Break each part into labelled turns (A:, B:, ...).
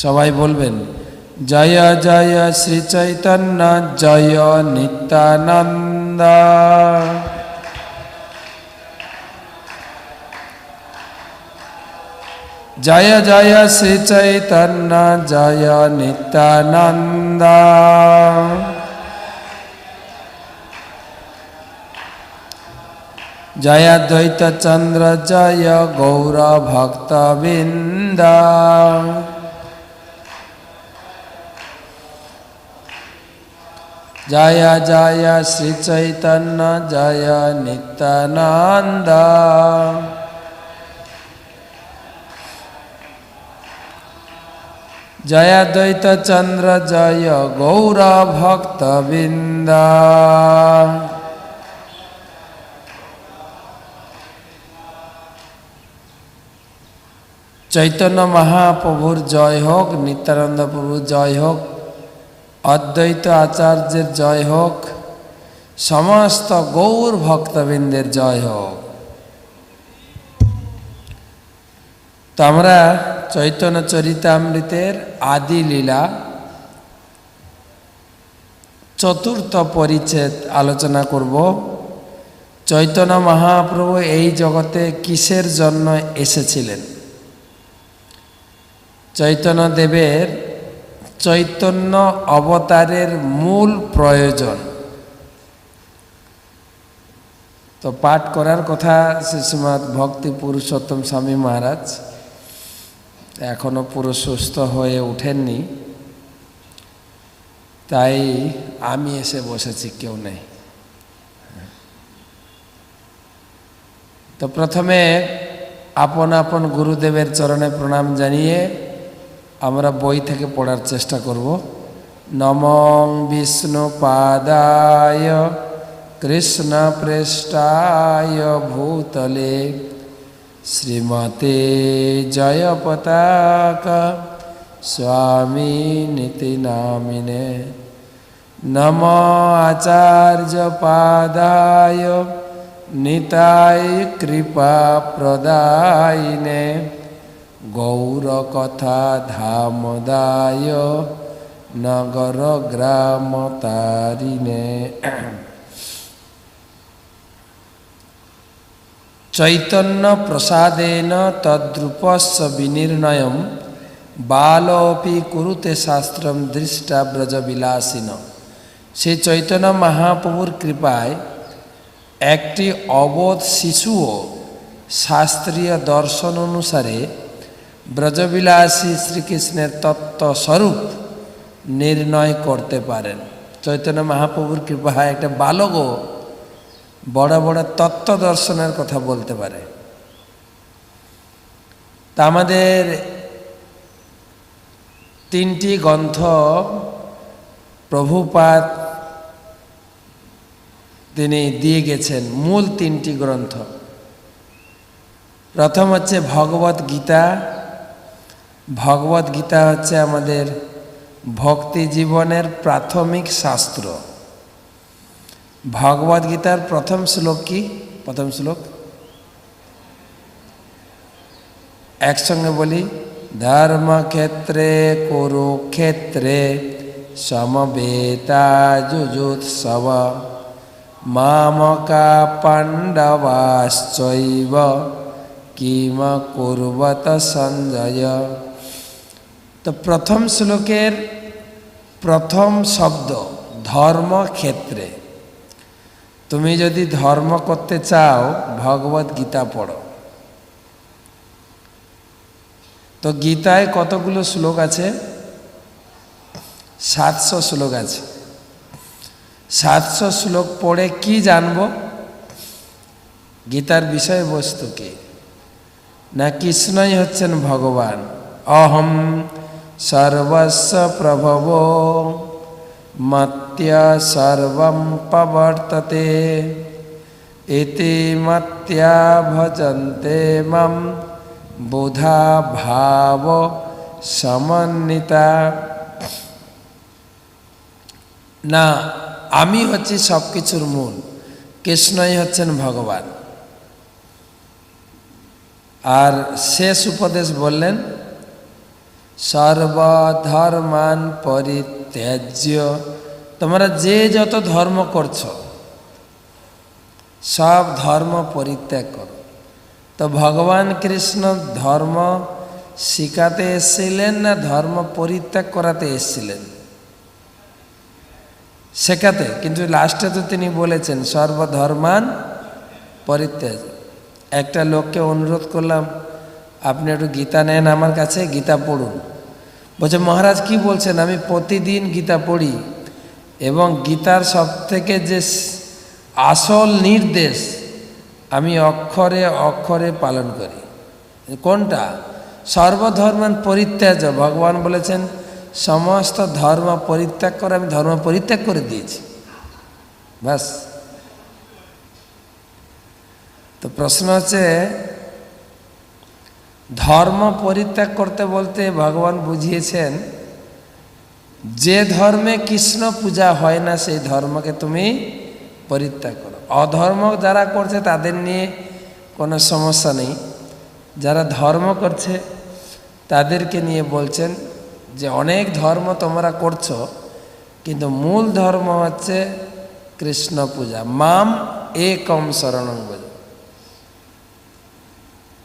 A: সবাই বলবেন জয় জয় শ্রী চৈতন্য জয় নিত্যানন্দ। জয় জয় শ্রী চৈতন্য জয় নিত্যানন্দ। জয় দ্বৈত চন্দ্র জয় গৌর ভক্তবৃন্দ। জয় জয় শ্রী চৈতন্য জয় নিত্যানন্দ। জয় দ্বৈত চন্দ্র জয় গৌর ভক্তবৃন্দ। চৈতন্য মহাপ্রভুর জয় হোক, নিত্যানন্দ প্রভুর জয় হোক, অদ্বৈত আচার্যের জয় হোক, সমস্ত গৌর ভক্তবৃন্দের জয় হোক। তো আমরা চৈতন্য চরিতামৃতের আদি লীলা চতুর্থ পরিচ্ছেদ আলোচনা করব। চৈতন্য মহাপ্রভু এই জগতে কিসের জন্য এসেছিলেন? চৈতন্য দেবের চৈতন্য অবতারের মূল প্রয়োজন। তো পাঠ করার কথা শ্রীমৎ ভক্তি পুরুষোত্তম স্বামী মহারাজ এখনো পুরো সুস্থ হয়ে ওঠেননি, তাই আমি এসে বসেছি, কেউ নেই। তো প্রথমে আপন আপন গুরুদেবের চরণে প্রণাম জানিয়ে আমরা বই থেকে পড়ার চেষ্টা করব। নমঃ বিষ্ণু পাদায় কৃষ্ণ পৃষ্ঠায় ভূতলে শ্রীমতে জয় পতাকা স্বামী নীতি নামিনে। নমঃ আচার্য পাদায় নিতাই কৃপা প্রদায়িনে গৌর কথা ধামদায় নগর গ্রাম তারিণে। চৈতন্য প্রসাদেন তদ্রূপস্য বিনির্ণয়ম বালোপি কুরুতে শাস্ত্রম দৃষ্টা ব্রজবিলাসিন। সেই চৈতন্য মহাপ্রভুর কৃপায় একটি অবোধ শিশুও শাস্ত্রীয় দর্শন অনুসারে ব্রজবিলাসী শ্রীকৃষ্ণের তত্ত্বস্বরূপ নির্ণয় করতে পারেন। চৈতন্য মহাপ্রভুর কৃপায় একটা বালকও বড় বড় তত্ত্ব দর্শনের কথা বলতে পারে। তা আমাদের তিনটি গ্রন্থ প্রভুপাদ তিনি দিয়ে গেছেন, মূল তিনটি গ্রন্থ। প্রথম হচ্ছে ভগবত গীতা। ভগবত গীতা হচ্ছে আমাদের ভক্তি জীবনের প্রাথমিক শাস্ত্র। ভগবত গীতার প্রথম শ্লোক কি? প্রথম শ্লোক একসঙ্গে বলি, ধর্মক্ষেত্রে কুরুক্ষেত্রে সমবেতা যুযুৎসব মামকা পাণ্ডবাশ্চৈব কিম কুর্বত সঞ্জয়। তো প্রথম শ্লোকের প্রথম শব্দ ধর্মক্ষেত্রে। তুমি যদি ধর্ম করতে চাও ভগবত গীতা পড়ো। তো গীতায় কতগুলো শ্লোক আছে? 700 শ্লোক আছে। 700 শ্লোক পড়ে কি জানবো? গীতার বিষয়বস্তু কি? না কৃষ্ণই হচ্ছেন ভগবান। অহম সর্বস্ব প্রভব মত্য সর্বম প্রবর্ততে ইতি মত্য়া ভজন্তে মাম বুধা ভাব সমন্বিতা। না, আমি হচ্ছি সব কিছুর মূল, কৃষ্ণই হচ্ছেন ভগবান। আর শেষ উপদেশ বললেন সর্বধর্মান পরিত্যাজ্য, তোমরা যে যত ধর্ম করছো সব ধর্ম পরিত্যাগ করো। তো ভগবান কৃষ্ণ ধর্ম শিখাতে এসেছিলেন না ধর্ম পরিত্যাগ করাতে এসেছিলেন? শেখাতে। কিন্তু লাস্টে তো তিনি বলেছেন সর্বধর্মান পরিত্যাগ। একটা লোককে অনুরোধ করলাম, আপনি একটু গীতা নেন আমার কাছে, গীতা পড়ুন। বলছে মহারাজ কি বলছেন, আমি প্রতিদিন গীতা পড়ি এবং গীতার সবথেকে যে আসল নির্দেশ আমি অক্ষরে অক্ষরে পালন করি। কোনটা? সর্বধর্মান পরিত্যাজ। ভগবান বলেছেন সমস্ত ধর্ম পরিত্যাগ করে, আমি ধর্ম পরিত্যাগ করে দিয়েছি, ব্যাস। তো প্রশ্ন হচ্ছে ধর্ম পরিত্যাগ করতে বলতে ভগবান বুঝিয়েছেন যে ধর্মে কৃষ্ণ পূজা হয় না সেই ধর্মকে তুমি পরিত্যাগ করো। অধর্ম যারা করছে তাদের নিয়ে কোনো সমস্যা নেই, যারা ধর্ম করছে তাদেরকে নিয়ে বলছেন যে অনেক ধর্ম তোমরা করছো কিন্তু মূল ধর্ম হচ্ছে কৃষ্ণ পূজা। মাম একম শরণং ব্রজ।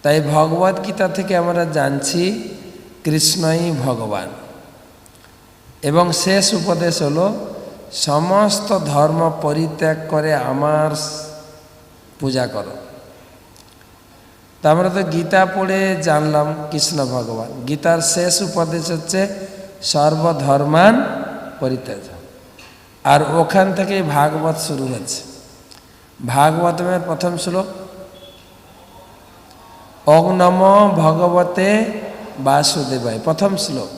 A: তাই ভগবদ গীতা থেকে আমরা জানছি কৃষ্ণই ভগবান, এবং শেষ উপদেশ হলো সমস্ত ধর্ম পরিত্যাগ করে আমার পূজা করো। তা আমরা তো গীতা পড়ে জানলাম কৃষ্ণ ভগবান। গীতার শেষ উপদেশ হচ্ছে সর্বধর্মান পরিত্যাগ, আর ওখান থেকেই ভাগবত শুরু হচ্ছে। ভাগবতের প্রথম শ্লোক ওং নমো ভগবতে বাসুদেবায়, প্রথম শ্লোক,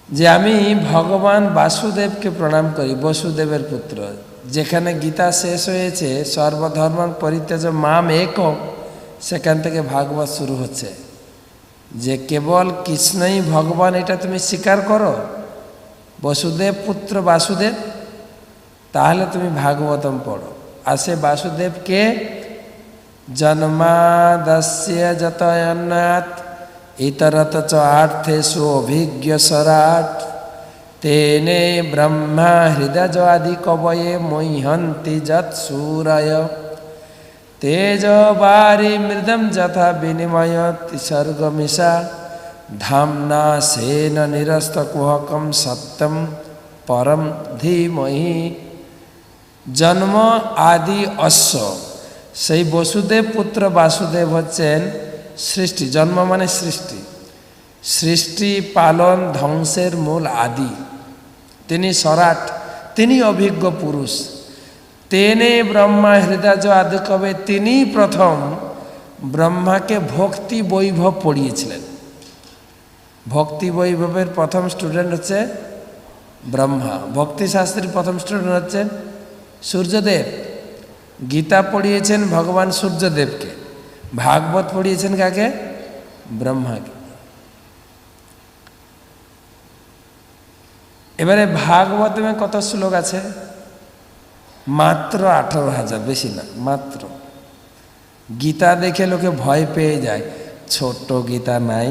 A: যে আমি ভগবান বাসুদেবকে প্রণাম করি, বসুদেবের পুত্র। যেখানে গীতা শেষ হয়েছে সর্বধর্মান পরিত্যাজ মাম একম, সেখান থেকে ভাগবত শুরু হচ্ছে যে কেবল কৃষ্ণই ভগবান, এটা তুমি স্বীকার করো, বসুদেব পুত্র বাসুদেব, তাহলে তুমি ভাগবতম পড়ো। আর সে বাসুদেবকে জন্মাদস্য যতয়ন্নাথ ইতরত চ আর্থেষু অভিজ্ঞ সরাট তেনে ব্রহ্মা হৃদয় আদি কবয়ে মহ্যন্তি যৎসূরয় তেজ বারি মৃদম যথা বিনিময় তিসর্গমিষা ধামনা সেন নিরস্ত কুহকম সত্যম পরম ধীমহি। জন্ম আদি অশ্ব, সেই বসুদেব পুত্র বাসুদেব হচ্ছেন সৃষ্টি। জন্ম মানে সৃষ্টি, সৃষ্টি পালন ধ্বংসের মূল আদি। তিনি সরাট, তিনি অভিজ্ঞ পুরুষ। তেনে ব্রহ্মা হৃদয় আদি কবে, তিনি প্রথম ব্রহ্মাকে ভক্তি বৈভব পড়িয়েছিলেন। ভক্তি বৈভবের প্রথম স্টুডেন্ট হচ্ছে ব্রহ্মা। ভক্তি শাস্ত্রীর প্রথম স্টুডেন্ট হচ্ছেন সূর্যদেব। গীতা পড়িয়েছেন ভগবান সূর্যদেবকে, ভাগবত পড়িয়েছেন কাকে? ব্রহ্মাকে। এবারে ভাগবত কত শ্লোক আছে? মাত্র 18,000, বেশি না, মাত্র। গীতা দেখে লোকে ভয় পেয়ে যায়, ছোট্ট গীতা নাই,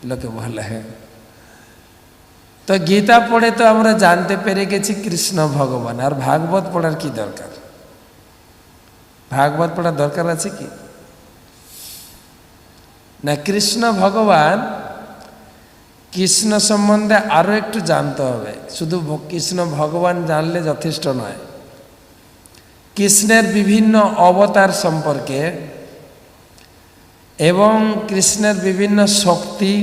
A: লোকে বলে। তো গীতা পড়ে তো আমরা জানতে পেরে গেছি কৃষ্ণ ভগবান, আর ভাগবত পড়ার কি দরকার? ভাগবত পড়ার দরকার আছে কি না? কৃষ্ণ ভগবান, কৃষ্ণ সম্বন্ধে আরো একটু জানতে হবে। শুধু কৃষ্ণ ভগবান জানলে যথেষ্ট নয়। কৃষ্ণের বিভিন্ন অবতার সম্পর্কে এবং কৃষ্ণের বিভিন্ন শক্তি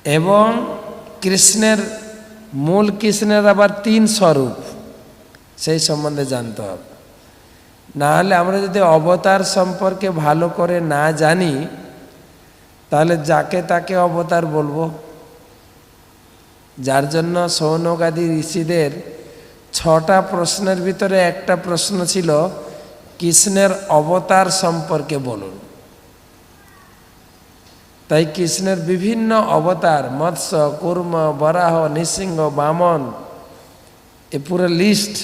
A: এবং কৃষ্ণের মূল, কৃষ্ণের আবার 3 স্বরূপ, সেই সম্বন্ধে জানতে হবে। না হলে আমরা যদি অবতার সম্পর্কে ভালো করে না জানি তাহলে যাকে তাকে অবতার বলবো। যার জন্য শৌনক আদি ঋষিদের 6টা প্রশ্নের ভিতরে একটা প্রশ্ন ছিল কৃষ্ণের অবতার সম্পর্কে বলুন। তাই কৃষ্ণের বিভিন্ন অবতার, মৎস্য, কুর্ম, বরাহ, নৃসিংহ, বামন, এ পুরো লিস্ট,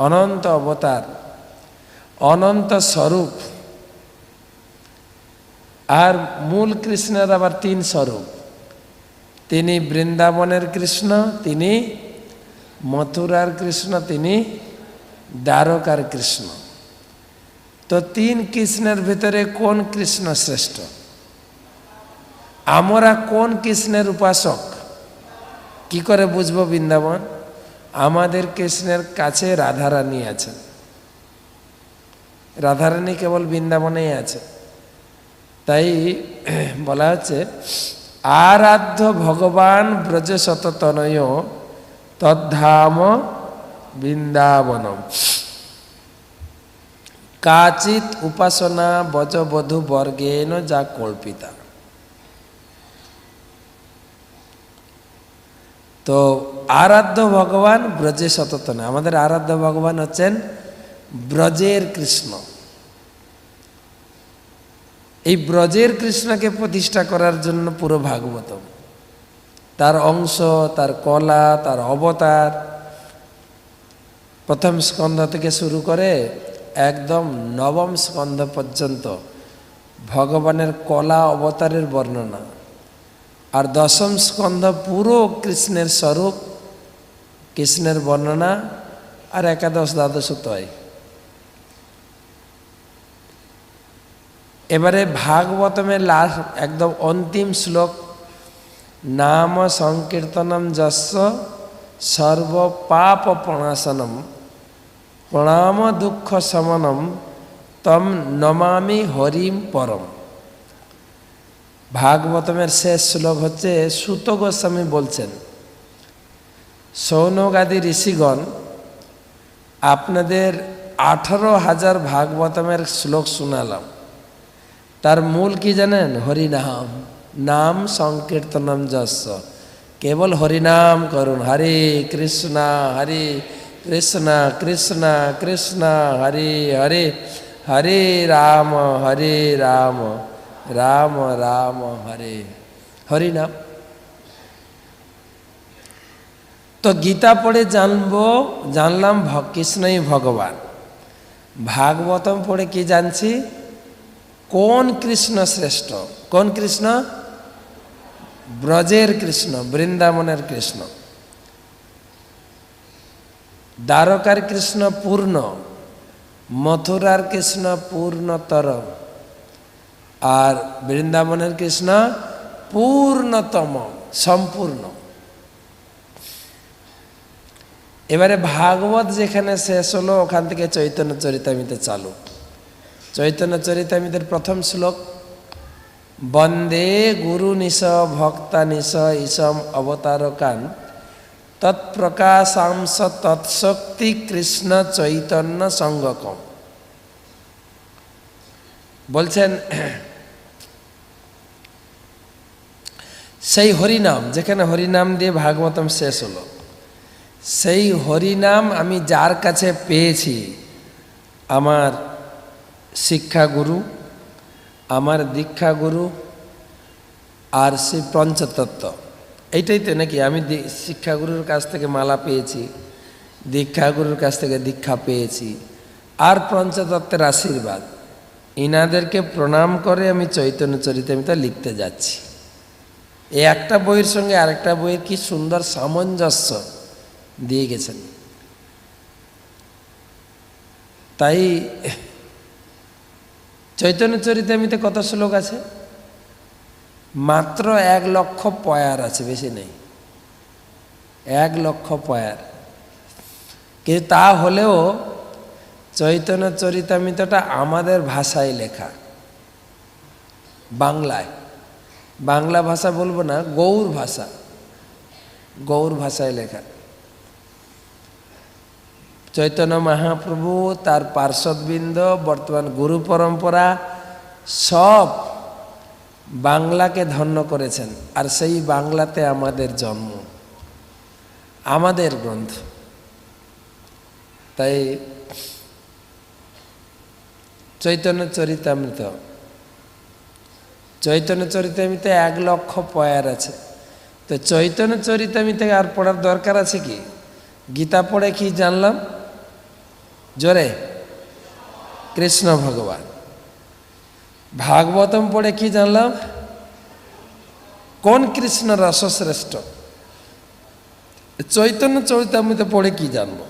A: অনন্ত অবতার, অনন্ত স্বরূপ। আর মূল কৃষ্ণের আবার তিন স্বরূপ। তিনি বৃন্দাবনের কৃষ্ণ, তিনি মথুরার কৃষ্ণ, তিনি দ্বারকার কৃষ্ণ। তো তিন কৃষ্ণের ভিতরে কোন কৃষ্ণ শ্রেষ্ঠ? আমরা কোন কৃষ্ণের উপাসক? কি করে বুঝবো বৃন্দাবন? আমাদের কৃষ্ণের কাছে রাধারানী আছেন। রাধারানী কেবল বৃন্দাবনেই আছে। তাই বলা হচ্ছে আরাধ্য ভগবান ব্রজ শততনয় তদ্ধাম বৃন্দাবনম কাচিত উপাসনা বজবধূ বর্গেন যা কল্পিতা। তো আরাধ্য ভগবান ব্রজে শততনয়, আমাদের আরাধ্য ভগবান হচ্ছেন ব্রজের কৃষ্ণ। এই ব্রজের কৃষ্ণকে প্রতিষ্ঠা করার জন্য পুরো ভাগবতম, তার অংশ, তার কলা, তার অবতার, প্রথম স্কন্ধ থেকে শুরু করে একদম নবম স্কন্ধ পর্যন্ত ভগবানের কলা অবতারের বর্ণনা। আর দশম স্কন্ধ পুরো কৃষ্ণের স্বরূপ, কৃষ্ণের বর্ণনা। আর একাদশ দ্বাদশ তয়। এবারে ভাগবতমের লাস্ট একদম অন্তিম শ্লোক, নাম সংকীর্তনম যস্য সর্ব পাপ প্রণাশনম প্রণাম দুঃখ শমনম তম নমামি হরিম পরম। ভাগবতমের শেষ শ্লোক হচ্ছে সুত গোস্বামী বলছেন, সৌনকাদি ঋষিগণ আপনাদের 18,000 ভাগবতমের শ্লোক শোনালাম, তার মূল কি জানেন? হরিনাম। নাম সংকীর্তনম যস্য, কেবল হরিনাম করুন। হরে কৃষ্ণ কৃষ্ণ কৃষ্ণ হরে হরে, হরে রাম রাম রাম হরে। হরিনাম। তো গীতা পড়ে জানলাম কৃষ্ণই ভগবান। ভাগবতম পড়ে কি জানছি? কোন কৃষ্ণ শ্রেষ্ঠ? কোন কৃষ্ণ? ব্রজের কৃষ্ণ, বৃন্দাবনের কৃষ্ণ। দ্বারকার কৃষ্ণ পূর্ণ, মথুরার কৃষ্ণ পূর্ণতর, আর বৃন্দাবনের কৃষ্ণ পূর্ণতম, সম্পূর্ণ। এবারে ভাগবত যেখানে শেষ হলো ওখান থেকে চৈতন্য চরিতামৃত চালু। চৈতন্য চরিতামৃতের প্রথম শ্লোক, বন্দে গুরু নিশ ভক্তা নিশ ঈশম অবতারকান তৎপ্রকাশাংশ তৎশক্তি কৃষ্ণ চৈতন্য সঙ্গকম। বলছেন সেই হরিনাম, যেখানে হরিনাম দিয়ে ভাগবতম শেষ হলো, সেই হরিনাম আমি যার কাছে পেয়েছি, আমার শিক্ষাগুরু, আমার দীক্ষাগুরু, আর সেই পঞ্চতত্ত্ব। এইটাই তো নাকি? আমি শিক্ষাগুরুর কাছ থেকে মালা পেয়েছি, দীক্ষাগুরুর কাছ থেকে দীক্ষা পেয়েছি, আর পঞ্চতত্ত্বের আশীর্বাদ। ইনাদেরকে প্রণাম করে আমি চৈতন্য চরিতামৃত লিখতে যাচ্ছি। এই একটা বইয়ের সঙ্গে আরেকটা বইয়ের কি সুন্দর সামঞ্জস্য দিয়ে গেছেন। তাই চৈতন্য চরিতামৃতে কত শ্লোক আছে? মাত্র 1,00,000 পয়ার আছে, বেশি নেই। 1,00,000 পয়ার। কিন্তু তা হলেও চৈতন্য চরিতামৃতটা আমাদের ভাষায় লেখা, বাংলায়। বাংলা ভাষা বলবো না, গৌড় ভাষা, গৌড় ভাষায় লেখা। চৈতন্য মহাপ্রভু, তার পার্শ্বদবৃন্দ, বর্তমান গুরু পরম্পরা সব বাংলাকে ধন্য করেছেন। আর সেই বাংলাতে আমাদের জন্ম, আমাদের গ্রন্থ। তাই চৈতন্য চরিতামৃত, চৈতন্য চরিতামৃতে 1,00,000 পয়ার আছে। তো চৈতন্য চরিতামৃতে আর পড়ার দরকার আছে কি? গীতা পড়ে কি জানলাম? জোরে, কৃষ্ণ ভগবান। ভাগবতম পড়ে কি জানলাম? কোন কৃষ্ণ রসশ্রেষ্ঠ? চৈতন্য চরিতামৃত পড়ে কি জানবো?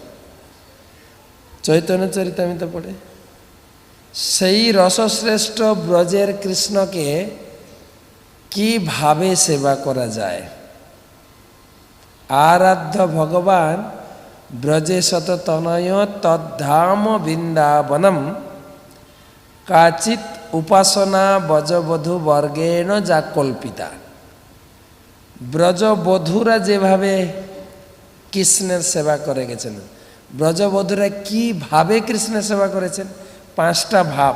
A: চৈতন্য চরিতামৃত পড়ে সেই রসশ্রেষ্ঠ ব্রজের কৃষ্ণকে কিভাবে সেবা করা যায়। আরাধ্য ভগবান ব্রজে শততনয় তদ্ধাম বৃন্দাবনম কাচিৎ উপাসনা ব্রজবধূ বর্গেণ যা কল্পিতা। ব্রজবধূরা যেভাবে কৃষ্ণের সেবা করে গেছেন, ব্রজবধূরা কিভাবে কৃষ্ণের সেবা করেছেন? 5টা ভাব: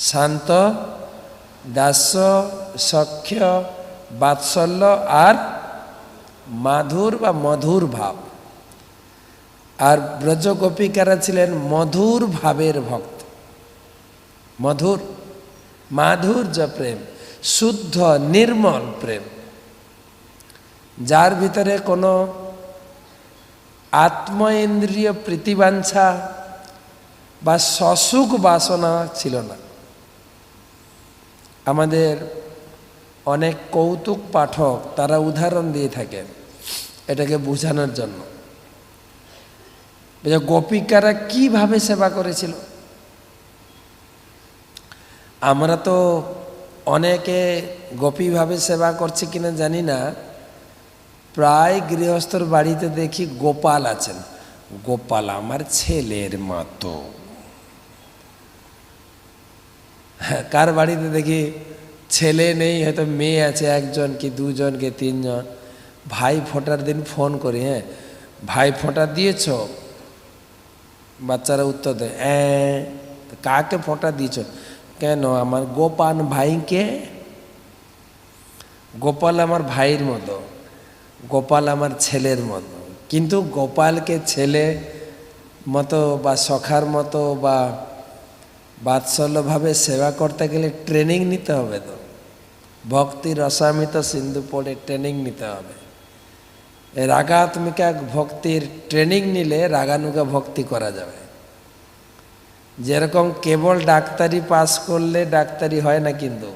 A: শান্ত, দাস্য, সখ্য, বাৎসল্য আর মাধুর বা মধুর ভাব। আর ব্রজ গোপিকারা ছিলেন মধুর ভাবের ভক্ত। মধুর, মাধুর্য প্রেম, শুদ্ধ নির্মল প্রেম, যার ভিতরে কোনো আত্ম ইন্দ্রিয় প্রীতিবাঞ্ছা বা সসুখ বাসনা ছিল না। আমাদের অনেক কৌতুক পাঠক তারা উদাহরণ দিয়ে থাকেন এটাকে বোঝানোর জন্য। গোপিকারা কিভাবে সেবা করেছিল। আমরা তো অনেকে গোপীভাবে সেবা করছে কিনা জানি না, প্রায় গৃহস্থর বাড়িতে দেখি গোপাল আছেন। গোপাল আমার ছেলের মতো। কার বাড়িতে দেখি ছেলে নেই, হয়তো মেয়ে আছে 1জন কি 2জন কি 3জন। ভাই ফোঁটার দিন ফোন করি, হ্যাঁ ভাই ফোঁটা দিয়েছ? বাচ্চারা উত্তর দেয় কাকে ফোঁটা দিয়েছ? কেন? আমার গোপাল ভাইকে। গোপাল আমার ভাইয়ের মতো, গোপাল আমার ছেলের মতো। কিন্তু গোপালকে ছেলে মতো বা সখার মতো বা বাৎসল্যভাবে সেবা করতে গেলে ট্রেনিং নিতে হবে। তো ভক্তি রসামিত সিন্ধু পড়ে ট্রেনিং নিতে হবে। রাগাত্মিকা ভক্তির ট্রেনিং নিলে রাগানুগা ভক্তি করা যাবে। যেরকম কেবল ডাক্তারি পাস করলে ডাক্তারি হয় না, কিন্তু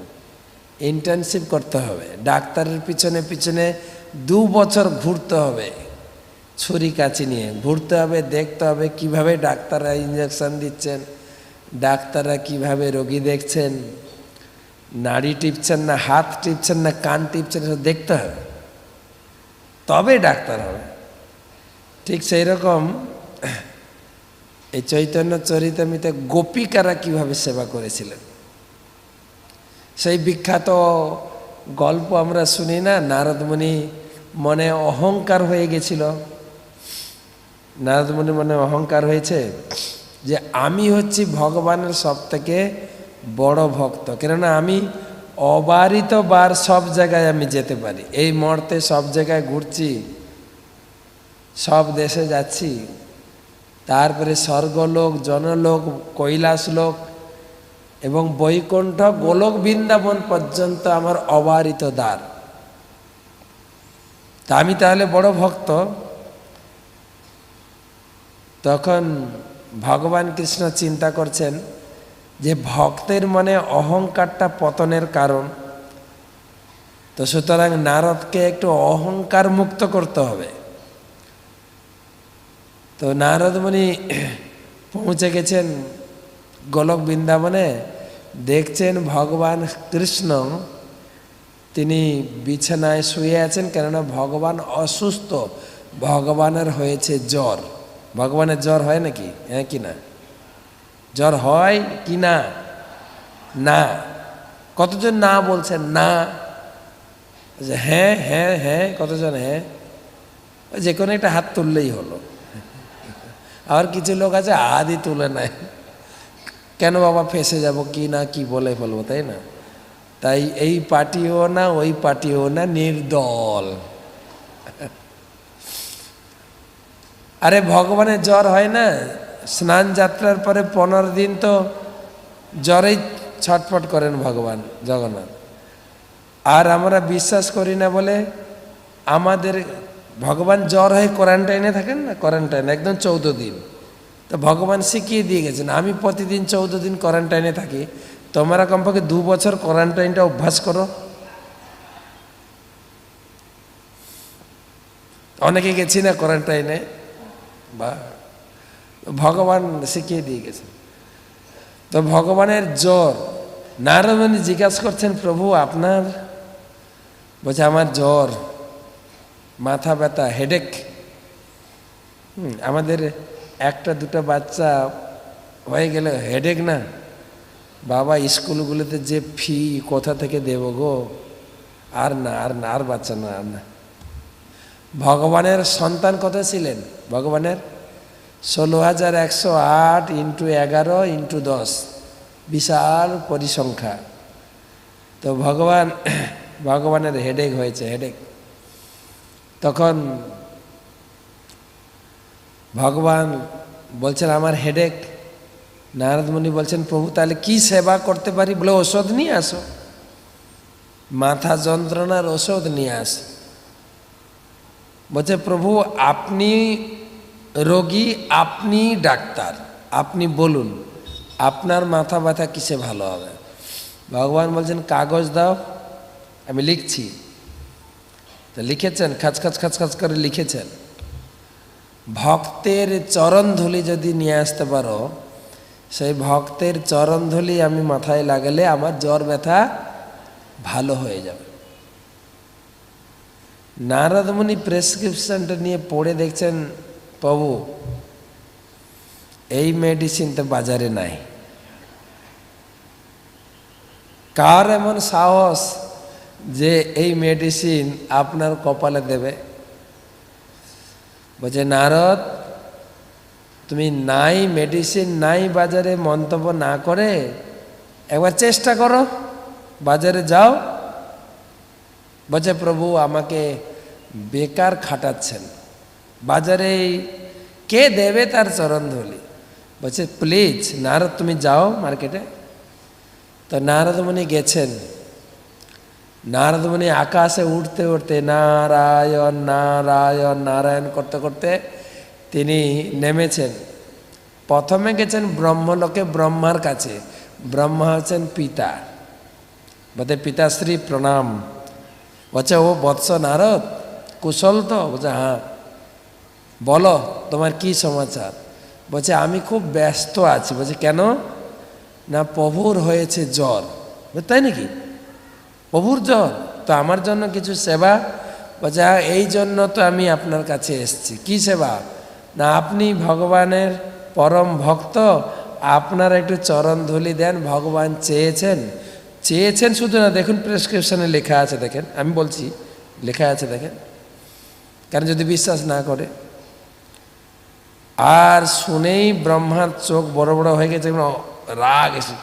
A: ইন্টার্নশিপ করতে হবে। ডাক্তারের পিছনে পিছনে 2 বছর ঘুরতে হবে, ছুরি কাঁচি নিয়ে ঘুরতে হবে, দেখতে হবে কিভাবে ডাক্তাররা ইঞ্জেকশন দিচ্ছেন, ডাক্তাররা কিভাবে রোগী দেখছেন, নাড়ি টিপছেন না হাত টিপছেন না কান টিপছেন, দেখতে হবে, তবে ডাক্তার হবে। ঠিক সেই রকম এই চৈতন্য চরিতামৃতে গোপিকারা কিভাবে সেবা করেছিলেন সেই বিখ্যাত গল্প আমরা শুনি না? নারদমুনি মনে অহংকার হয়ে গেছিল। নারদমুনি মনে অহংকার হয়েছে যে আমি হচ্ছি ভগবানের সবথেকে বড় ভক্ত, কেননা আমি অবারিত বার সব জায়গায় আমি যেতে পারি। এই মুহূর্তে সব জায়গায় ঘুরছি, সব দেশে যাচ্ছি, তারপরে স্বর্গলোক, জনলোক, কৈলাস লোক এবং বৈকুণ্ঠ গোলক বৃন্দাবন পর্যন্ত আমার অবারিত দ্বার। তা আমি তাহলে বড় ভক্ত। তখন ভগবান কৃষ্ণ চিন্তা করছেন যে ভক্তের মনে অহংকারটা পতনের কারণ, তো সুতরাং নারদকে একটু অহংকার মুক্ত করতে হবে। তো নারদমুনি পৌঁছে গেছেন গোলক বৃন্দাবনে, দেখছেন ভগবান কৃষ্ণ তিনি বিছানায় শুয়ে আছেন, কেননা ভগবান অসুস্থ, ভগবানের হয়েছে জ্বর। ভগবানের জ্বর হয় নাকি? হ্যাঁ কি না? জ্বর হয় কি না? না। কতজন না বলছেন? না। হ্যাঁ হ্যাঁ হ্যাঁ, কতজন হ্যাঁ? যে কোনো একটা হাত তুললেই হলো। আর কিছু লোক আছে আদি তুলে নেয়, কেন বাবা ফেসে যাব কি না কি বলে ফেলবো, তাই না? তাই এই পার্টিও না ওই পার্টিও না, নির্দল। আরে ভগবানের জ্বর হয় না? স্নান যাত্রার পরে 15 দিন তো জ্বরেই ছটফট করেন ভগবান জগন্নাথ। আর আমরা বিশ্বাস করি না বলে আমাদের ভগবান জ্বর হয়ে কোয়ারেন্টাইনে থাকেন না, কোয়ারেন্টাইন একদম 14 দিন। তো ভগবান শিখিয়ে দিয়ে গেছেন, আমি প্রতিদিন 14 দিন কোয়ারেন্টাইনে থাকি, তোমরা কমপক্ষে 2 বছর কোয়ারেন্টাইনটা অভ্যাস করো। অনেকে গেছি না কোয়ারেন্টাইনে, বা ভগবান শিখিয়ে দিয়ে গেছেন। তো ভগবানের জ্বর, নারদ মুনি জিজ্ঞাসা করছেন, প্রভু আপনার? বলছে আমার জ্বর, মাথা ব্যথা, হেডেক। আমাদের একটা দুটো বাচ্চা হয়ে গেলে হেডেক না, বাবা স্কুলগুলোতে যে ফি কোথা থেকে দেব গো, আর না আর না, আর বাচ্চা না, আর না। ভগবানের সন্তান কত ছিলেন? ভগবানের 16,108 × 11 × 10, বিশাল পরিসংখ্যা। তো ভগবানের হেডেক হয়েছে, হেডেক। তখন ভগবান বলছেন আমার হেডেক। নারদ মুনি বলছেন, প্রভু তাহলে কি সেবা করতে পারি? বলে ওষুধ নিয়ে আসো, মাথা যন্ত্রণার ওষুধ নিয়ে আসো। বলছে প্রভু আপনি রোগী, আপনি ডাক্তার, আপনি বলুন আপনার মাথা ব্যথা কিসে ভালো হবে? ভগবান বলছেন কাগজ দাও, আমি লিখছি। তো লিখেছেন, খাচ খাচ খাচ খাচ করে লিখেছেন। ভক্তের চরণধুলি যদি নিয়ে আসতে পারো, সেই ভক্তের চরণধুলি আমি মাথায় লাগালে আমার জ্বর ব্যথা ভালো হয়ে যাবে। নারদ মুনি প্রেসক্রিপশনটা নিয়ে পড়ে দেখছেন, প্রভু এই মেডিসিন তো বাজারে নাই। কার এমন সাহস যে এই মেডিসিন আপনার কপালে দেবে? বলছে নারদ, তুমি নাই মেডিসিন নাই বাজারে মন্তব্য না করে একবার চেষ্টা করো, বাজারে যাও। বলছে প্রভু আমাকে বেকার খাটাচ্ছেন, বাজারে কে দেবে তার চরণধুলি? বলছে প্লিজ নারদ তুমি যাও মার্কেটে। তো নারদ মুনি গেছেন। নারদ মুনি আকাশে উঠতে উঠতে নারায়ণ নারায়ণ নারায়ণ করতে করতে তিনি নেমেছেন। প্রথমে গেছেন ব্রহ্মলোকে, ব্রহ্মার কাছে। ব্রহ্মা হচ্ছেন পিতা। বলতে পিতাশ্রী প্রণাম। বলছে ও বৎস নারদ, কুশল তো? বলছে হ্যাঁ। বলো তোমার কি সমাচার? বলছে আমি খুব ব্যস্ত আছি। বলছে কেন? না প্রভুর হয়েছে জ্বর। তাই নাকি? প্রভুর জ্বর, তো আমার জন্য কিছু সেবা? বলছে এই জন্য তো আমি আপনার কাছে এসেছি। কি সেবা? না আপনি ভগবানের পরম ভক্ত, আপনার একটু চরণ ধুলি দেন, ভগবান চেয়েছেন। চেয়েছেন শুধু না, দেখুন প্রেসক্রিপশনে লেখা আছে, দেখেন আমি বলছি লেখা আছে দেখেন, কারণ যদি বিশ্বাস না করে। আর শুনেই ব্রহ্মার চোখ বড় বড় হয়ে গেছে, রাগ এসে,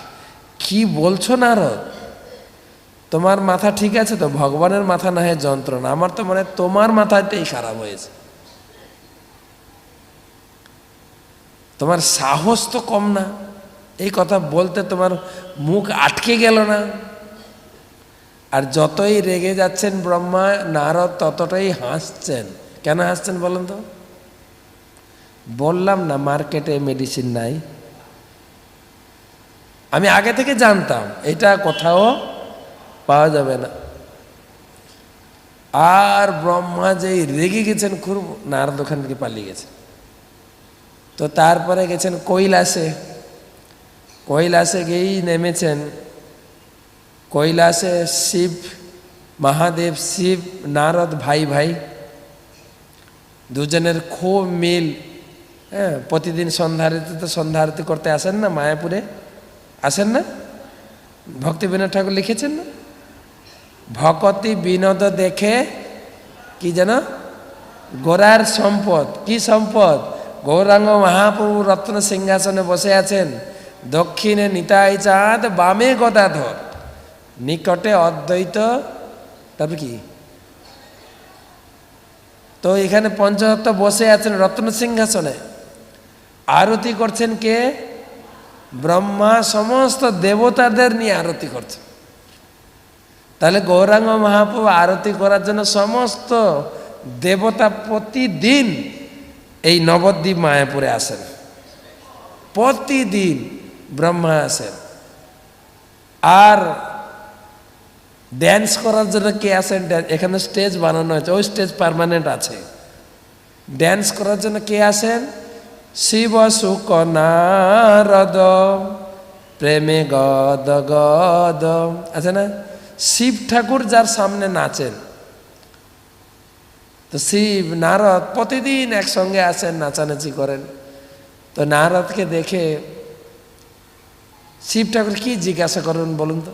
A: কি বলছো নারদ? তোমার মাথা ঠিক আছে তো? ভগবানের মাথা না হয় যন্ত্রণা, আমার তো মানে তোমার মাথাটাই খারাপ হয়েছে। তোমার সাহস তো কম না, এই কথা বলতে তোমার মুখ আটকে গেল না? আর যতই রেগে যাচ্ছেন ব্রহ্মা, নারদ ততটাই হাসছেন। কেন হাসছেন বলেন তো? বললাম না মার্কেটে মেডিসিন নাই, আমি আগে থেকে জানতাম এটা কোথাও পাওয়া যাবে না। আর ব্রহ্মা যেই রেগে গেছেন খুব, নারদ ওখান থেকে পালিয়ে গেছে। তো তারপরে গেছেন কৈলাসে। কৈলাসে গিয়েই নেমেছেন। কৈলাসে শিব, মহাদেব শিব, নারদ ভাই ভাই, দুজনের খুব মিল। হ্যাঁ, প্রতিদিন সন্ধ্যা আরতিতে সন্ধ্যা আরতি করতে আসেন না মায়াপুরে? আসেন না? ভক্তি বিনোদ ঠাকুর লিখেছেন না, ভকতি বিনোদ দেখে কি যেন গোরার সম্পদ। কি সম্পদ? গৌরাঙ্গ মহাপ্রভু রত্ন সিংহাসনে বসে আছেন, দক্ষিণে নিতাই চাঁদ, বামে গদাধর, নিকটে অদ্বৈত। তারপর কি? তো এখানে পঞ্চতত্ত্ব বসে আছেন রত্ন সিংহাসনে, আরতি করছেন কে? ব্রহ্মা সমস্ত দেবতাদের নিয়ে আরতি করছেন। তাহলে গৌরাঙ্গ মহাপ্রভু আরতি করার জন্য সমস্ত দেবতা প্রতিদিন এই নবদ্বীপ মায়াপুরে আসেন। প্রতিদিন ব্রহ্মা আসেন। আর ড্যান্স করার জন্য কে আসেন? এখানে স্টেজ বানানো হয়েছে, ওই স্টেজ পার্মানেন্ট আছে। ড্যান্স করার জন্য কে আসেন? শিব শুক নারদ প্রেমে গদ গদ, আছে না? শিব ঠাকুর যার সামনে নাচেন, তো শিব নারদ প্রতিদিন একসঙ্গে আসেন, নাচানাচি করেন। তো নারদকে দেখে শিব ঠাকুর কি জিজ্ঞাসা করেন বলুন তো?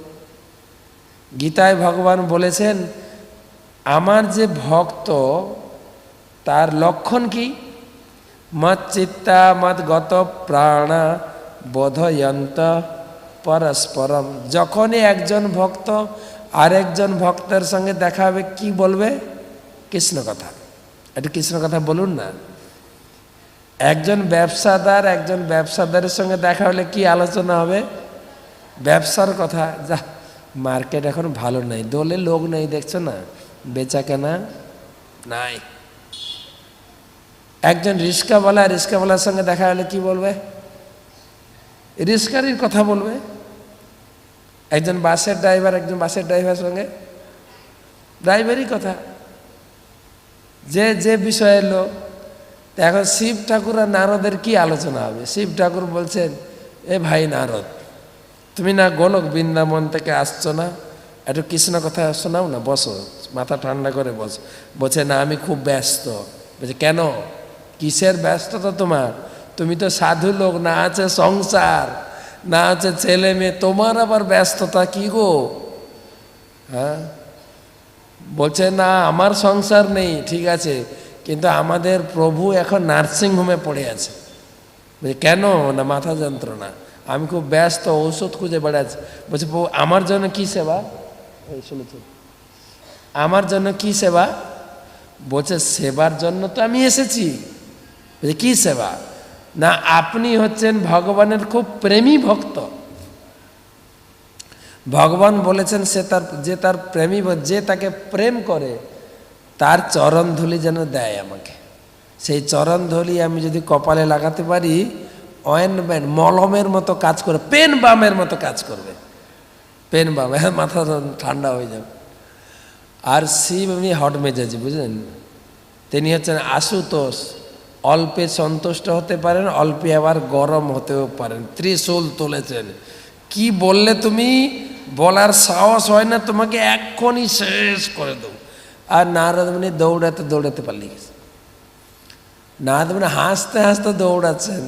A: গীতায় ভগবান বলেছেন, আমার যে ভক্ত তার লক্ষণ কি? মত চিত্তা মত গত প্রাণা বোধয়ন্ত পরস্পরম। যখনই একজন ভক্ত আরেকজন ভক্তের সঙ্গে দেখা হবে, কি বলবে? কৃষ্ণ কথা। একটু কৃষ্ণ কথা বলুন না। একজন ব্যবসাদারের সঙ্গে দেখা হলে কি আলোচনা হবে? ব্যবসার কথা। যা মার্কেট এখন ভালো নাই, দোলে লোক নেই, দেখছো না, বেচা কেনা নাই। একজন রিস্কাওয়ালার সঙ্গে দেখা হলে কি বলবে? রিস্কারির কথা বলবে। একজন বাসের ড্রাইভারের সঙ্গে ড্রাইভারই কথা, যে বিষয়ের লোক। এখন শিব ঠাকুর আর নারদের কি আলোচনা হবে? শিব ঠাকুর বলছেন, এ ভাই নারদ, তুমি না গোলক বৃন্দাবন থেকে আসছো না, একটু কৃষ্ণ কথা শোনাও না, বসো, মাথা ঠান্ডা করে বসো। বলছে, না আমি খুব ব্যস্ত। বলছে, কেন? কিসের ব্যস্ততা তোমার? তুমি তো সাধু লোক, না আছে সংসার, না আছে ছেলে মেয়ে, তোমার আবার ব্যস্ততা কি গো? হ্যাঁ, বলছে, না আমার সংসার নেই, ঠিক আছে, কিন্তু আমাদের প্রভু এখন নার্সিংহোমে পড়ে আছে। বলছে, কেন? না মাথা যন্ত্রণা, আমি খুব ব্যস্ত, ঔষধ খুঁজে বেড়াচ্ছি। বলছে, আমার জন্য কি সেবা? শুনেছ, আমার জন্য কি সেবা? বলছে, সেবার জন্য তো আমি এসেছি। বলছে, কি সেবা? না আপনি হচ্ছেন ভগবানের খুব প্রেমী ভক্ত। ভগবান বলেছেন যে তার প্রেমী, যে তাকে প্রেম করে তার চরণ ধুলি যেন দেয় আমাকে। সেই চরণ ধুলি আমি যদি কপালে লাগাতে পারি, অয়েনমেন্ট মলমের মতো কাজ করে, পেন বামের মতো কাজ করবে। পেন বাম, মাথা ঠান্ডা হয়ে যাবে। আর শিব এমনি হট মেজাজি, বুঝলেন? তিনি হচ্ছেন আশুতোষ, অল্পে সন্তুষ্ট হতে পারেন, অল্পে আবার গরম হতেও পারেন। ত্রিশূল তুলেছেন, কি বললে তুমি বলার সাহস হয় না, তোমাকে এক্ষুনি শেষ করে দেবো। আর নারদ মুনি দৌড়াতে পারলে গেছে। নারদ মুনি হাসতে হাসতে দৌড়াচ্ছেন।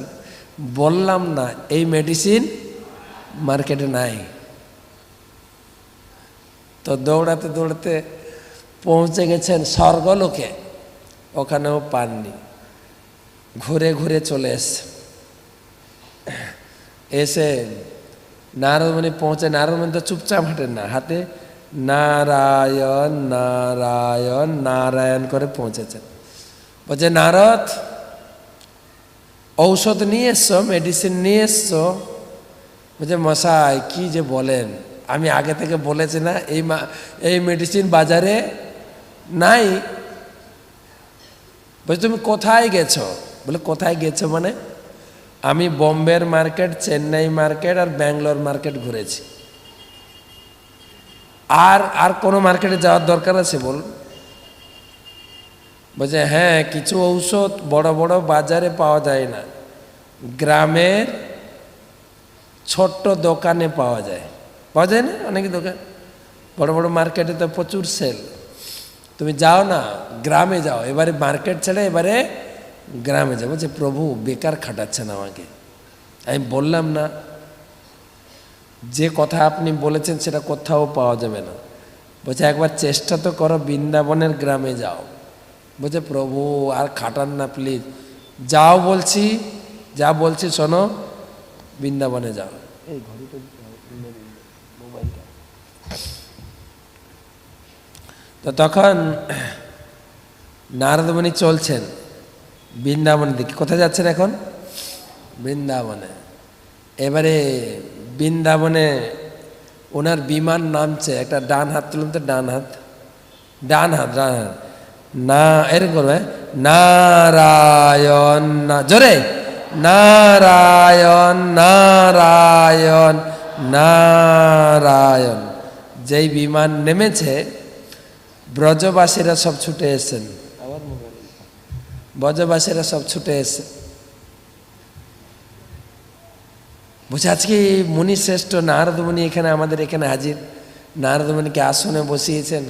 A: বললাম না এই মেডিসিন মার্কেটে নাই। তো দৌড়াতে পৌঁছে গেছেন স্বর্গলোকে, ওখানেও পাননি। ঘুরে চলে এসে নারদ মুনি পৌঁছে, নারদ মুনি তো চুপচাপ হাঁটেন না, হাতে নারায়ণ নারায়ণ নারায়ণ করে পৌঁছেছেন। বলছে, নারদ ঔষধ নিয়ে এসছো, মেডিসিন নিয়ে এসছো? বলছে, মশাই কি যে বলেন, আমি আগে থেকে বলেছি না এই মেডিসিন বাজারে নাই। বলছে, তুমি কোথায় গেছো? বলে, কোথায় গেছো মানে? আমি বোম্বের মার্কেট, চেন্নাই মার্কেট আর ব্যাঙ্গালোর মার্কেট ঘুরেছি। আর কোনো মার্কেটে যাওয়ার দরকার আছে বল? বলছে, হ্যাঁ, কিছু ঔষধ বড় বড় বাজারে পাওয়া যায় না, গ্রামের ছোট্ট দোকানে পাওয়া যায় না? অনেক দোকান, বড় বড় মার্কেটে তো প্রচুর সেল। তুমি যাও না, গ্রামে যাও। এবারে মার্কেট ছেড়ে এবারে গ্রামে যাও। বলছে, প্রভু বেকার খাটাচ্ছেন আমাকে। আমি বললাম না, যে কথা আপনি বলেছেন সেটা কোথাও পাওয়া যাবে না। বলছে, একবার চেষ্টা তো করো, বৃন্দাবনের গ্রামে যাও। বলছে, প্রভু আর খাটান না প্লিজ, যাও বলছি, যা বলছি শোনো, বৃন্দাবনে যাও। এই ঘড়িটা মোবাইলটা। তো তখন নারদ মুনি চলছেন বৃন্দাবনের দিকে। কোথায় যাচ্ছেন এখন? বৃন্দাবনে। এবারে বৃন্দাবনে ওনার বিমান নামছে। একটা ডান হাত তুলুন তো, ডান হাত না এরকম করবে, নারায়ণ, জোরে নারায়ণ নারায়ণ নারায়ণ। যেই বিমান নেমেছে ব্রজবাসীরা সব ছুটে এসেছেন, ব্রজবাসীরা সব ছুটে এসে বুঝে আজকে মুনি শ্রেষ্ঠ নারদ মুনি এখানে আমাদের এখানে হাজির। নারদ মুনিকে আসনে বসিয়েছেন,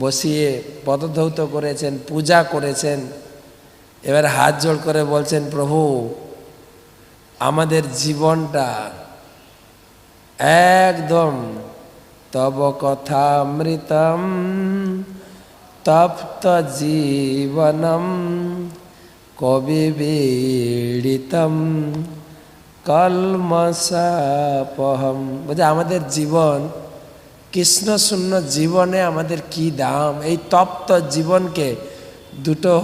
A: বসিয়ে পদধৌত করেছেন, পূজা করেছেন। এবার হাত জোড় করে বলছেন, প্রভু আমাদের জীবনটা একদম তব কথামৃতম তপ্ত জীবনম কবি বিড়িতম কলমশাপহম। বলছে আমাদের জীবন কৃষ্ণ শূন্য জীবনে আমাদের কি দাম। এই তপ্ত জীবনকে দুটো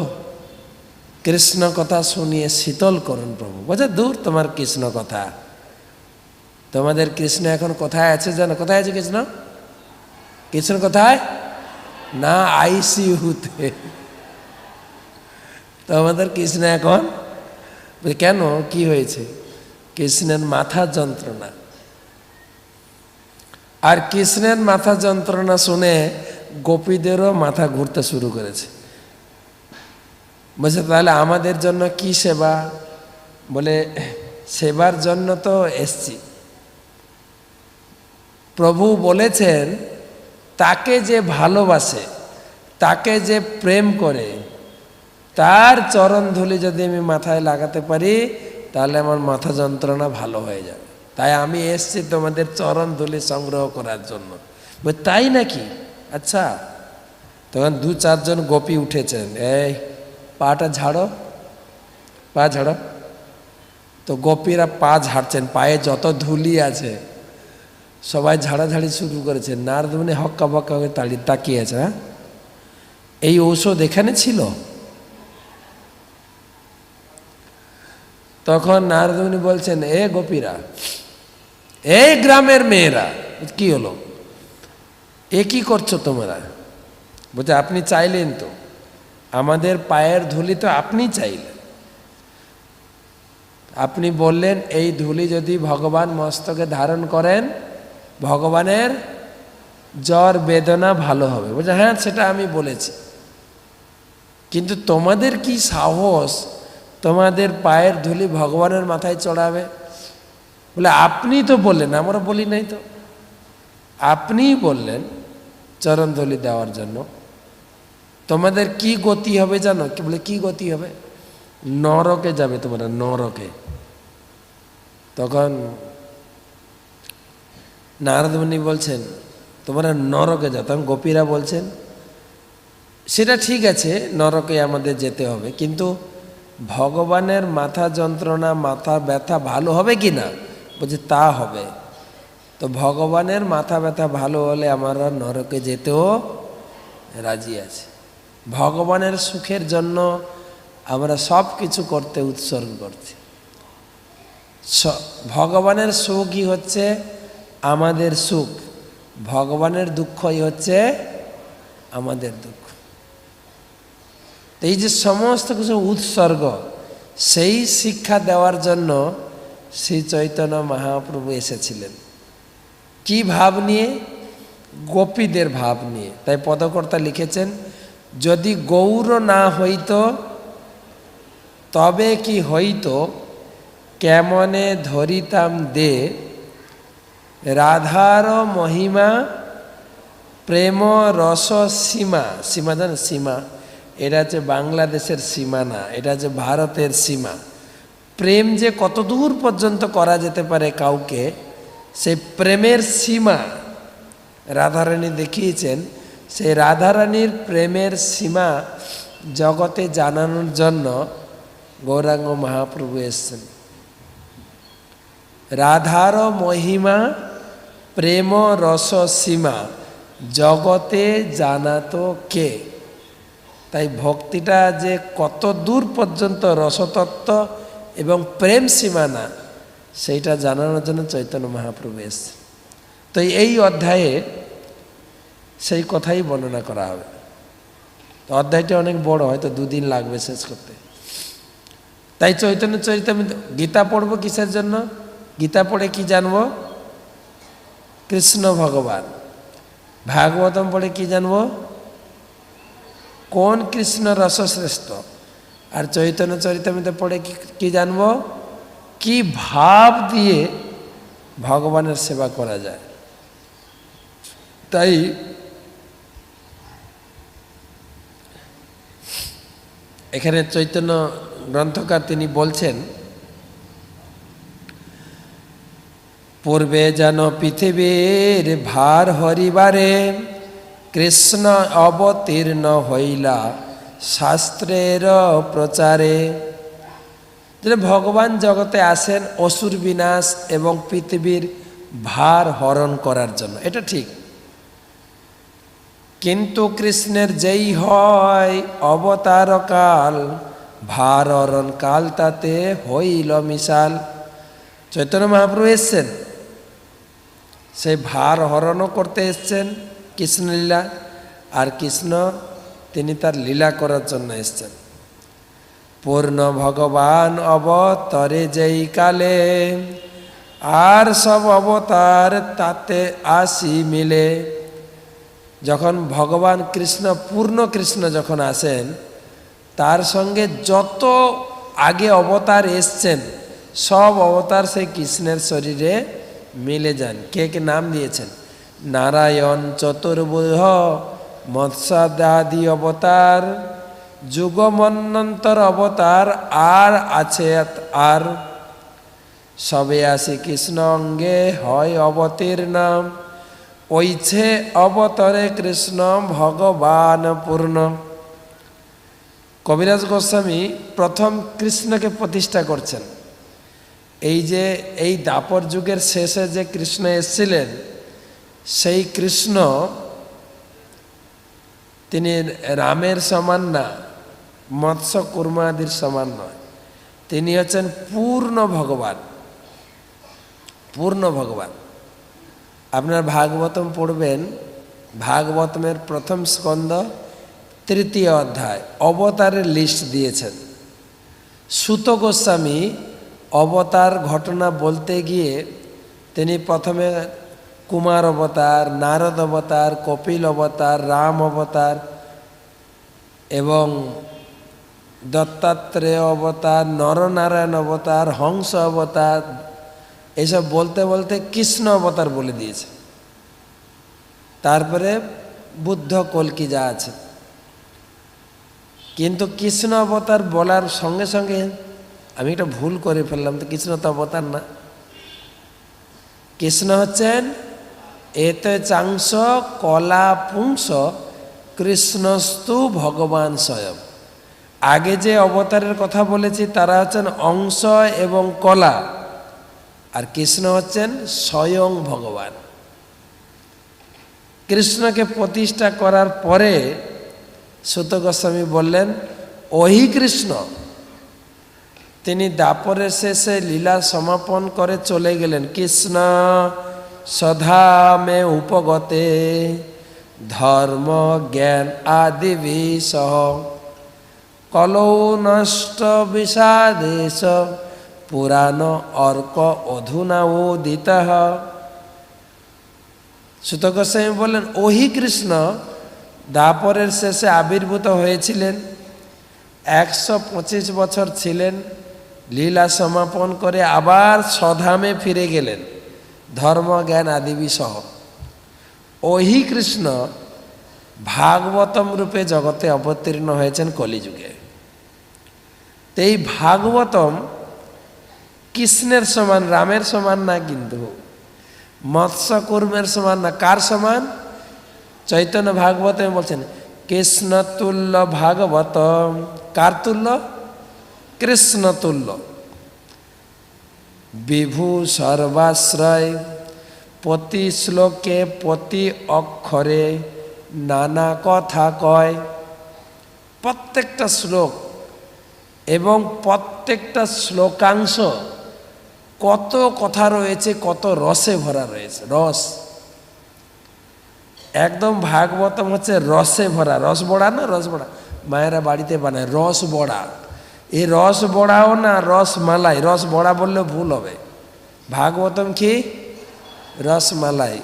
A: কৃষ্ণ কথা শুনিয়ে শীতল করুন প্রভু। বলছে দূর তোমার কৃষ্ণ কথা, তোমাদের কৃষ্ণ এখন কোথায় আছে জানো? কোথায় আছে কৃষ্ণ? কৃষ্ণ কোথায়? না আইসিইউতে। তো আমাদের কৃষ্ণ এখন কেন, কি হয়েছে? কৃষ্ণের মাথা যন্ত্রণা। আর কৃষ্ণের মাথা যন্ত্রণা শুনে গোপীদেরও মাথা ঘুরতে শুরু করেছে। বলছে তাহলে আমাদের জন্য কি সেবা? বলে সেবার জন্য তো এসছি। প্রভু বলেছেন তাকে যে ভালোবাসে, তাকে যে প্রেম করে, তার চরণ ধুলি যদি আমি মাথায় লাগাতে পারি তাহলে আমার মাথা যন্ত্রণা ভালো হয়ে যাবে। তাই আমি এসছি তোমাদের চরণ ধুলি সংগ্রহ করার জন্য। তাই নাকি? আচ্ছা। তখন 2-4 জন গোপী উঠেছেন, এই পাটা ঝাড়ো, পা ঝাড়ো। তো গোপীরা পা ঝাড়ছেন, পায়ে যত ধুলি আছে সবাই ঝাড়াঝাড়ি শুরু করেছে। নারদ মুনি হক্কা বক্কা হয়ে তাকিয়ে আছে। হ্যাঁ, এই ঔষধ এখানে ছিল? তখন নারদ মুনি বলছেন, এ গোপীরা, এই গ্রামের মেয়েরা, কি হলো, এ কি করছো তোমরা? বলছে আপনি চাইলেন তো, আমাদের পায়ের ধুলি তো আপনি চাইলেন। আপনি বললেন এই ধুলি যদি ভগবান মস্তকে ধারণ করেন ভগবানের জ্বর বেদনা ভালো হবে। বলছে হ্যাঁ সেটা আমি বলেছি, কিন্তু তোমাদের কি সাহস তোমাদের পায়ের ধুলি ভগবানের মাথায় চড়াবে? বলে আপনি তো বললেন, আমরা বলি নাই তো, আপনিই বললেন চরণ ধুলি দেওয়ার জন্য। তোমাদের কি গতি হবে জানো? কি বলে কি গতি হবে? নরকে যাবে তোমরা, নরকে। তখন নারদ মুনি বলছেন তোমরা নরকে যাও। তখন গোপীরা বলছেন সেটা ঠিক আছে, নরকে আমাদের যেতে হবে, কিন্তু ভগবানের মাথা যন্ত্রণা মাথা ব্যথা ভালো হবে কি না? বলছে তা হবে। তো ভগবানের মাথা ব্যথা ভালো হলে আমরা নরকে যেতেও রাজি আছে। ভগবানের সুখের জন্য আমরা সব কিছু করতে উৎসর্গ করছি। ভগবানের সুখই হচ্ছে আমাদের সুখ, ভগবানের দুঃখই হচ্ছে আমাদের দুঃখ। এই যে সমস্ত কিছু উৎসর্গ, সেই শিক্ষা দেওয়ার জন্য শ্রী চৈতন্য মহাপ্রভু এসেছিলেন। কি ভাব নিয়ে? গোপীদের ভাব নিয়ে। তাই পদকর্তা লিখেছেন, যদি গৌর না হইত তবে কি হইত, কেমনে ধরিতাম দে, রাধার মহিমা প্রেম রস সীমা। সীমা জান? সীমা এটা হচ্ছে বাংলাদেশের সীমা না, এটা হচ্ছে ভারতের সীমা। প্রেম যে কত দূর পর্যন্ত করা যেতে পারে কাউকে, সেই প্রেমের সীমা রাধারানী দেখিয়েছেন। সেই রাধারানীর প্রেমের সীমা জগতে জানানোর জন্য গৌরাঙ্গ মহাপ্রভু এসছেন। রাধার মহিমা প্রেম রস সীমা জগতে জানাতো কে। তাই ভক্তিটা যে কত দূর পর্যন্ত রসতত্ত্ব এবং প্রেম সীমানা, সেইটা জানানোর জন্য চৈতন্য মহাপ্রভু এসছে। তো এই অধ্যায়ে সেই কথাই বর্ণনা করা হবে। তো অধ্যায়টা অনেক বড়, হয়তো 2 দিন লাগবে শেষ করতে। তাই চৈতন্য চরিতামৃত, গীতা পড়ব কিসের জন্য? গীতা পড়ে কি জানবো? কৃষ্ণ ভগবান। ভাগবতম পড়ে কি জানবো? কোন কৃষ্ণ রসশ্রেষ্ঠ। আর চৈতন্য চরিতামৃত পড়ে কি জানবো? কি ভাব দিয়ে ভগবানের সেবা করা যায়। তাই এখানে চৈতন্য গ্রন্থকার তিনি বলছেন, পূর্বে যেন পৃথিবীর ভার হরিবারে কৃষ্ণ অবতীর্ণ হইলা শাস্ত্রের প্রচারে। যে ভগবান জগতে আসেন অসুর বিনাশ এবং পৃথিবীর ভার হরণ করার জন্য, এটা ঠিক। কিন্তু কৃষ্ণের যেই হয় অবতার কাল, ভার হরণ কাল তাতে হইল মিশাল। চৈতন্য মহাপ্রভু এসছেন, সেই ভার হরণও করতে এসছেন কৃষ্ণলীলা, আর কৃষ্ণ তিনি তার লীলা করার জন্য এসছেন। পূর্ণ ভগবান অবতরে যেই কালে, আর সব অবতার তাতে আসি মিলে। যখন ভগবান কৃষ্ণ, পূর্ণ কৃষ্ণ যখন আসেন, তার সঙ্গে যত আগে অবতার এসছেন সব অবতার সেই কৃষ্ণের শরীরে মিলে যান। কে কে নাম দিয়েছেন? নারায়ণ, চতুর্ভুজ, মৎস্যাদি অবতার, যুগমন্বন্তর অবতার আর আছে আর। সবে আসি কৃষ্ণ অঙ্গে হয় অবতীর্ণ, ওইছে অবতরে কৃষ্ণ ভগবান পূর্ণ। কবিরাজ গোস্বামী প্রথম কৃষ্ণকে প্রতিষ্ঠা করছেন। এই যে এই দাপর যুগের শেষে যে কৃষ্ণ এসেছিলেন, সেই কৃষ্ণ তিনি রামের সমান না, মৎস্য কুর্মাদির সমান নয়। তিনি হচ্ছেন পূর্ণ ভগবান, পূর্ণ ভগবান। আপনার ভাগবতম পড়বেন, ভাগবতমের প্রথম স্কন্ধ 3য় অধ্যায় অবতারের লিস্ট দিয়েছেন। সুত গোস্বামী অবতার ঘটনা বলতে গিয়ে তিনি প্রথমে কুমার অবতার, নারদ অবতার, কপিল অবতার, রাম অবতার এবং দত্তাত্রেয় অবতার, নরনারায়ণ অবতার, হংস অবতার, এসব বলতে বলতে কৃষ্ণ অবতার বলে দিয়েছে। তারপরে বুদ্ধ, কল্কি যা আছে। কিন্তু কৃষ্ণ অবতার বলার সঙ্গে সঙ্গে আমি একটা ভুল করে ফেললাম, তো কৃষ্ণ তো অবতার না। কৃষ্ণ হচ্ছেন এতে চাংস কলা পুংস কৃষ্ণস্তু ভগবান স্বয়ং। আগে যে অবতারের কথা বলেছি তারা হচ্ছেন অংশ এবং কলা, আর কৃষ্ণ হচ্ছেন স্বয়ং ভগবান। কৃষ্ণকে প্রতিষ্ঠা করার পরে সুত গোস্বামী বললেন, ওহি কৃষ্ণ তিনি দাপরের শেষে লীলা সমাপন করে চলে গেলেন। কৃষ্ণ সধামে উপগতে ধর্ম জ্ঞান আদি বিসহ কলৌ নষ্ট বিষাদেশ পুরাণ অর্ক অধুনা উদিত। সুত গোস্বামী বললেন, ওহি কৃষ্ণ দাপরের শেষে আবির্ভূত হয়েছিলেন, 125 বছর ছিলেন, লীলা সমাপন করে আবার স্বধামে ফিরে গেলেন ধর্ম জ্ঞান আদিবি সহ। ওহি কৃষ্ণ ভাগবতম রূপে জগতে অবতীর্ণ হয়েছেন কলিযুগে। তো এই ভাগবতম কৃষ্ণের সমান, রামের সমান না, কিন্তু মৎস্য কুর্মের সমান না। কার সমান? চৈতন্য ভাগবতে বলছেন কৃষ্ণ তুল্য ভাগবতম। কার তুল্য? কৃষ্ণ তুল্য। বিভু সর্বাশ্রয়, প্রতি শ্লোকে প্রতি অক্ষরে নানা কথা কয়। প্রত্যেকটা শ্লোক এবং প্রত্যেকটা শ্লোকাংশ কত কথা রয়েছে, কত রসে ভরা রয়েছে। রস একদম ভাগবতম হচ্ছে রসে ভরা। রস বড়া না, রস বড়া মায়েরা বাড়িতে বানায়, রস বড়া। এই রস বড়াও না রসমালাই, রস বড়া বললে ভুল হবে। ভাগবতম কি রসমালাই।